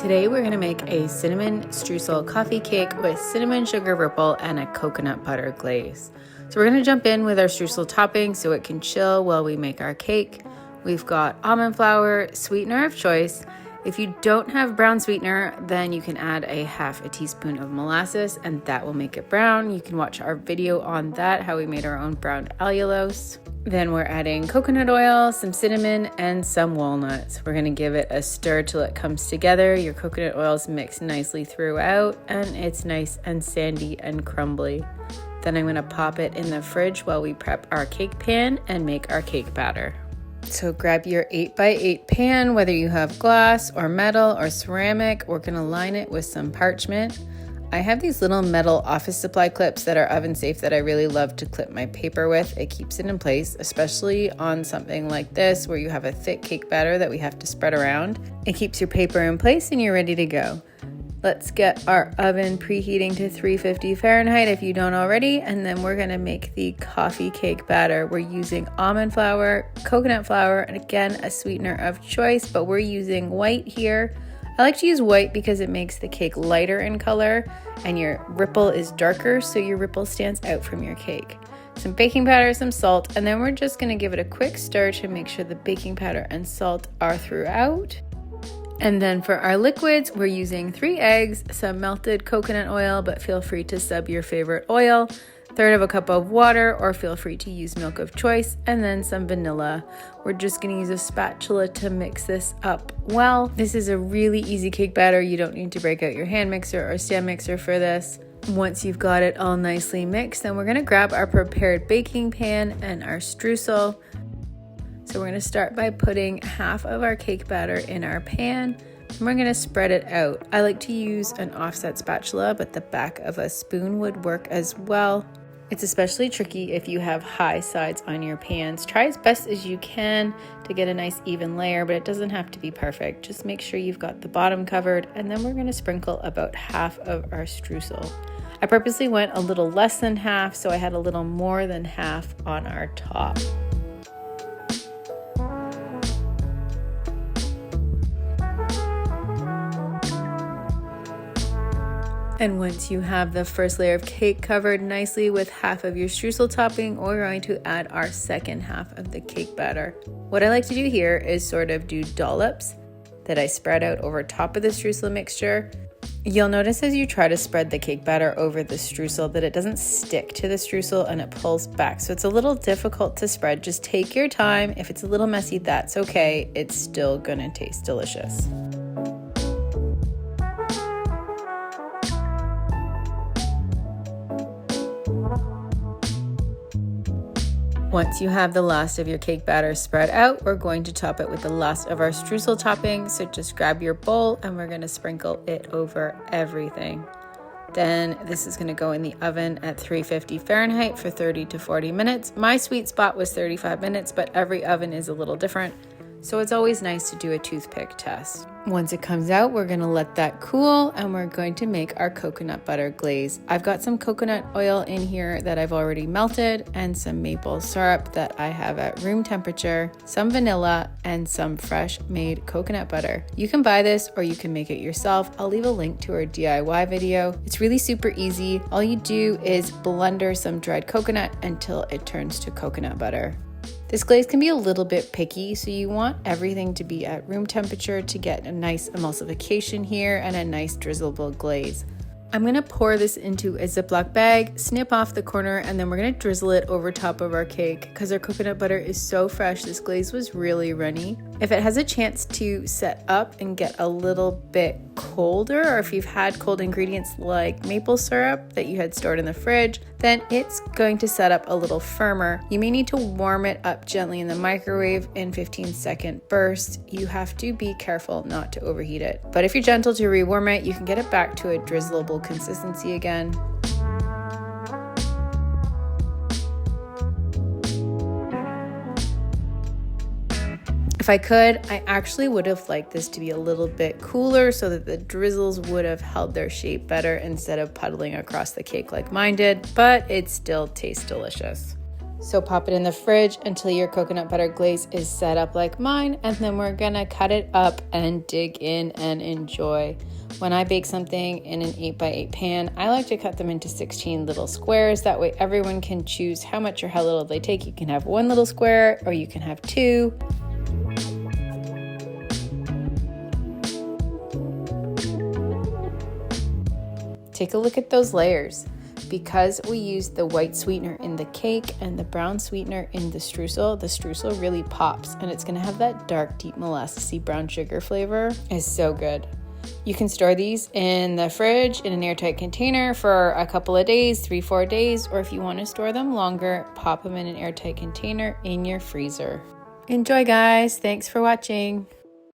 Today we're going to make a cinnamon streusel coffee cake with cinnamon sugar ripple and a coconut butter glaze. So we're going to jump in with our streusel topping so it can chill while we make our cake. We've got almond flour, sweetener of choice. If you don't have brown sweetener, then you can add a half a teaspoon of molasses and that will make it brown. You can watch our video on that, how we made our own brown allulose. Then we're adding coconut oil, some cinnamon, and some walnuts. We're gonna give it a stir till it comes together. Your coconut oils mix nicely throughout and it's nice and sandy and crumbly. Then I'm gonna pop it in the fridge while we prep our cake pan and make our cake batter. So grab your 8x8 pan, whether you have glass or metal or ceramic. We're gonna line it with some parchment. I have these little metal office supply clips that are oven safe that I really love to clip my paper with. It keeps it in place, especially on something like this where you have a thick cake batter that we have to spread around. It keeps your paper in place and you're ready to go. Let's get our oven preheating to 350 Fahrenheit if you don't already, and then we're gonna make the coffee cake batter. We're using almond flour, coconut flour, and again, a sweetener of choice, but we're using white here. I like to use white because it makes the cake lighter in color and your ripple is darker, so your ripple stands out from your cake. Some baking powder, some salt, and then we're just gonna give it a quick stir to make sure the baking powder and salt are throughout. And then for our liquids, we're using 3 eggs, some melted coconut oil, but feel free to sub your favorite oil, 1/3 cup of water, or feel free to use milk of choice, and then some vanilla. We're just gonna use a spatula to mix this up well. This is a really easy cake batter. You don't need to break out your hand mixer or stand mixer for this. Once you've got it all nicely mixed, then we're gonna grab our prepared baking pan and our streusel. So we're gonna start by putting half of our cake batter in our pan, and we're gonna spread it out. I like to use an offset spatula, but the back of a spoon would work as well. It's especially tricky if you have high sides on your pans. Try as best as you can to get a nice even layer, but it doesn't have to be perfect. Just make sure you've got the bottom covered, and then we're gonna sprinkle about half of our streusel. I purposely went a little less than half, so I had a little more than half on our top. And once you have the first layer of cake covered nicely with half of your streusel topping, we're going to add our second half of the cake batter. What I like to do here is sort of do dollops that I spread out over top of the streusel mixture. You'll notice as you try to spread the cake batter over the streusel that it doesn't stick to the streusel and it pulls back. So it's a little difficult to spread. Just take your time. If it's a little messy, that's okay. It's still gonna taste delicious. Once you have the last of your cake batter spread out, we're going to top it with the last of our streusel topping. So just grab your bowl and we're gonna sprinkle it over everything. Then this is gonna go in the oven at 350 Fahrenheit for 30 to 40 minutes. My sweet spot was 35 minutes, but every oven is a little different. So it's always nice to do a toothpick test. Once it comes out, we're gonna let that cool and we're going to make our coconut butter glaze. I've got some coconut oil in here that I've already melted and some maple syrup that I have at room temperature, some vanilla, and some fresh made coconut butter. You can buy this or you can make it yourself. I'll leave a link to our DIY video. It's really super easy. All you do is blender some dried coconut until it turns to coconut butter. This glaze can be a little bit picky, so you want everything to be at room temperature to get a nice emulsification here and a nice drizzleable glaze. I'm gonna pour this into a Ziploc bag, snip off the corner, and then we're gonna drizzle it over top of our cake. Because our coconut butter is so fresh, this glaze was really runny. If it has a chance to set up and get a little bit colder, or if you've had cold ingredients like maple syrup that you had stored in the fridge, then it's going to set up a little firmer. You may need to warm it up gently in the microwave in 15-second bursts. You have to be careful not to overheat it. But if you're gentle to rewarm it, you can get it back to a drizzleable consistency again. If I could, I actually would have liked this to be a little bit cooler so that the drizzles would have held their shape better instead of puddling across the cake like mine did, but it still tastes delicious. So pop it in the fridge until your coconut butter glaze is set up like mine, and then we're gonna cut it up and dig in and enjoy. When I bake something in an 8x8 pan, I like to cut them into 16 little squares. That way everyone can choose how much or how little they take. You can have one little square or you can have two. Take a look at those layers. Because we use the white sweetener in the cake and the brown sweetener in the streusel really pops, and it's gonna have that dark, deep molassesy brown sugar flavor. It's so good. You can store these in the fridge in an airtight container for a couple of days, 3-4 days, or if you want to store them longer, pop them in an airtight container in your freezer. Enjoy, guys. Thanks for watching.